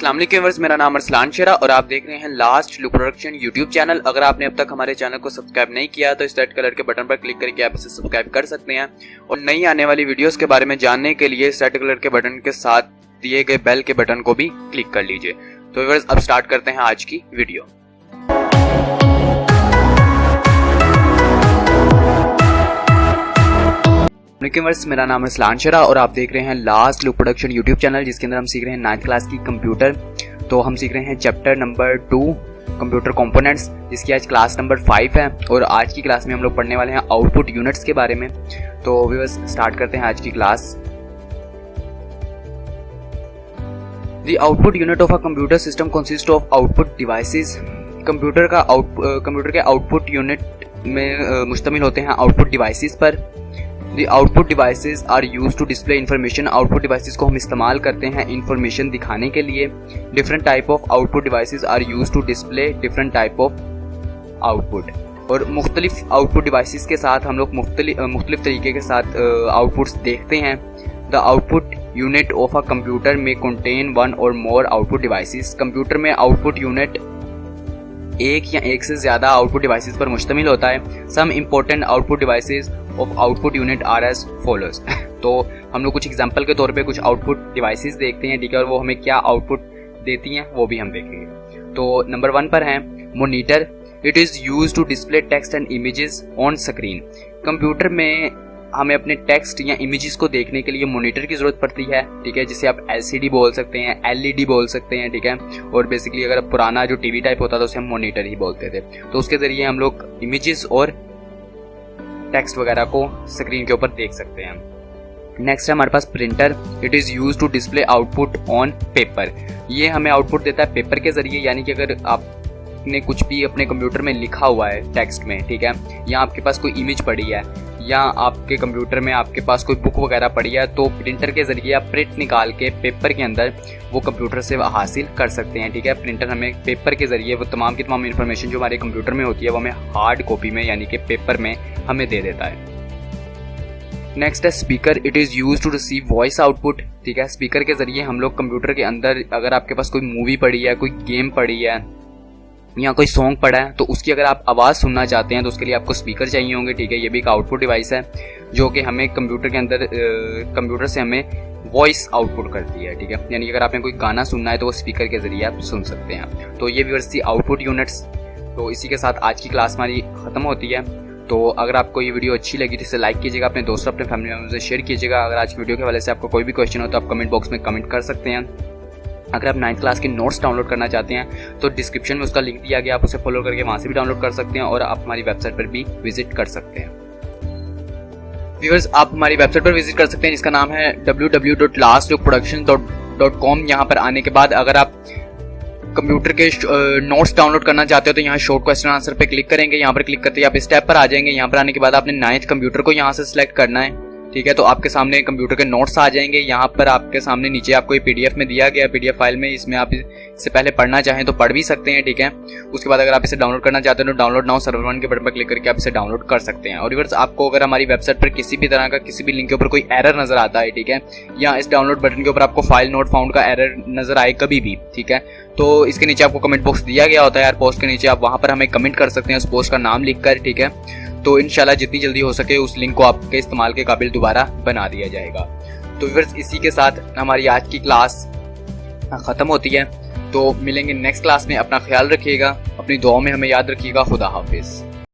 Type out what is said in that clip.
अस्सलाम वालेकुम व्यूअर्स, मेरा नाम अरसलान शेरा और आप देख रहे हैं last look production YouTube channel. अगर आपने अब तक हमारे चैनल को सब्सक्राइब नहीं किया तो इस रेड कलर के बटन पर क्लिक करके आप इसे सब्सक्राइब कर सकते हैं और नई आने वाली वीडियोस के बारे में जानने के लिए इस रेड कलर के बटन के साथ दिए गए बेल के बटन को भी क्लिक कर लीजिए। तो व्यूअर्स अब स्टार्ट करते हैं आज की वीडियो। मेरा नाम है अरसलान शेरा और आप देख रहे हैं last look production YouTube channel, जिसके अंदर हम सीख रहे हैं 9th क्लास की कंप्यूटर। तो हम सीख रहे हैं चैप्टर नंबर 2 कंप्यूटर कंपोनेंट्स, जिसकी आज क्लास नंबर 5 है और आज की क्लास में हम लोग पढ़ने वाले हैं आउटपुट यूनिट्स के बारे में। तो व्यूअर्स स्टार्ट करते हैं आज की class. The output unit of a computer system consist of output devices. Computer के आउटपुट यूनिट में मुश्तमिल होते हैं आउटपुट डिवाइसेस पर। The output devices are used to display information। Output devices को हम इस्तेमाल करते हैं इंफॉर्मेशन दिखाने के लिए। Different type of output devices are used to display different type of output। और मुख्तलिफ आउटपुट डिवाइसेस के साथ हम लोग मुख्तलिफ तरीके के साथ आउटपुट्स देखते हैं। The output unit of a computer may contain one or more output devices। Computer में आउटपुट यूनिट एक या एक से ज़्यादा आउटपुट डिवाइसेस पर मुश्तमिल होता है। Some important output devices of output unit are as follows. तो हम लोग कुछ एग्जांपल के तौर पे कुछ आउटपुट डिवाइसेस देखते हैं, ठीक है, और वो हमें क्या आउटपुट देती हैं वो भी हम देखेंगे। तो नंबर 1 पर है monitor. It is used to display text and images on screen. Computer में हमें अपने टेक्स्ट या इमेजेस को देखने के लिए मॉनिटर की ज़रूरत पड़ती है, ठीक है, जिसे आप LCD बोल सकते हैं, LED बोल सकते हैं, ठीक है। और बेसिकली अगर पुराना जो टीवी टाइप होता था उसे हम मॉनिटर ही बोलते थे। तो उसके ज़रिए हम लोग इमेजेस और टेक्स्ट वगैरह को स्क्रीन के ऊपर देख सकते हैं। नेक्स्ट है हमारे पास printer. It is used to display output on paper. ये हमें आउटपुट देता है पेपर के ज़रिए, यानी कि अगर आपने कुछ भी अपने कंप्यूटर में लिखा हुआ है टेक्स्ट में, ठीक है, या आपके पास कोई इमेज पड़ी है या आपके कंप्यूटर में आपके पास कोई बुक वगैरह पड़ी है, तो प्रिंटर के ज़रिए आप प्रिंट निकाल के पेपर के अंदर वो कंप्यूटर से हासिल कर सकते हैं, ठीक है। प्रिंटर हमें पेपर के ज़रिए वो तमाम की तमाम इन्फॉर्मेशन जो हमारे कंप्यूटर में होती है वो हमें हार्ड कॉपी में यानी कि पेपर में हमें दे देता है। नेक्स्ट है speaker. It is used to receive voice output, ठीक है। स्पीकर के ज़रिए हम लोग कंप्यूटर के अंदर अगर आपके पास कोई मूवी पड़ी है, कोई गेम पड़ी है या कोई सॉन्ग पड़ा है, तो उसकी अगर आप आवाज़ सुनना चाहते हैं तो उसके लिए आपको स्पीकर चाहिए होंगे, ठीक है। ये भी एक आउटपुट डिवाइस है जो कि हमें कंप्यूटर के अंदर कंप्यूटर से हमें वॉइस आउटपुट करती है, ठीक है। यानी कि अगर आपने कोई गाना सुनना है तो वो स्पीकर के ज़रिए आप सुन सकते हैं। तो ये व्यूअर्स थी आउटपुट यूनिट्स। तो इसी के साथ आज की क्लास हमारी ख़त्म होती है। तो अगर आपको ये वीडियो अच्छी लगी तो इसे लाइक कीजिएगा, अपने दोस्तों अपने फैमिली मेम्बर्स से शेयर कीजिएगा। अगर आज की वीडियो के हवाले से आपको कोई भी क्वेश्चन हो तो आप कमेंट बॉक्स में कमेंट कर सकते हैं। अगर आप 9th क्लास के नोट्स डाउनलोड करना चाहते हैं तो डिस्क्रिप्शन में उसका लिंक दिया गया, आप उसे फॉलो करके वहाँ से भी डाउनलोड कर सकते हैं और आप हमारी वेबसाइट पर भी विजिट कर सकते हैं। व्यूअर्स आप हमारी वेबसाइट पर विजिट कर सकते हैं जिसका नाम है www.lastlookproduction.com। यहाँ पर आने के बाद अगर आप कंप्यूटर के नोट्स डाउनलोड करना चाहते हो तो यहाँ शॉर्ट क्वेश्चन आंसर पे क्लिक करेंगे। यहाँ पर क्लिक करते ही आप इस टैब पर आ जाएंगे। यहाँ पर आने के बाद आपने 9th कंप्यूटर को यहाँ से सिलेक्ट करना है, ठीक है। तो आपके सामने कंप्यूटर के नोट्स आ जाएंगे। यहाँ पर आपके सामने नीचे आपको ये PDF में दिया गया, PDF फाइल में, इसमें आप इससे पहले पढ़ना चाहें तो पढ़ भी सकते हैं, ठीक है। उसके बाद अगर आप इसे डाउनलोड करना चाहते हैं तो डाउनलोड नाउ सर्वर 1 के बटन पर क्लिक करके आप इसे डाउनलोड कर सकते हैं। और व्यूअर्स आपको अगर हमारी वेबसाइट पर किसी भी तरह का किसी भी लिंक के ऊपर कोई एरर नजर आता है, ठीक है, या इस डाउनलोड बटन के ऊपर आपको फाइल नॉट फाउंड का एरर नजर आए कभी भी, ठीक है, तो इसके नीचे आपको कमेंट बॉक्स दिया गया होता है यार पोस्ट के नीचे, आप वहाँ पर हमें कमेंट कर सकते हैं उस पोस्ट का नाम लिखकर, ठीक है। तो इंशाल्लाह जितनी जल्दी हो सके उस लिंक को आपके इस्तेमाल के काबिल दोबारा बना दिया जाएगा। तो व्यूअर्स इसी के साथ हमारी आज की क्लास ख़त्म होती है। तो मिलेंगे नेक्स्ट क्लास में। अपना ख्याल रखिएगा, अपनी दुआओं में हमें याद रखिएगा। खुदा हाफिज़।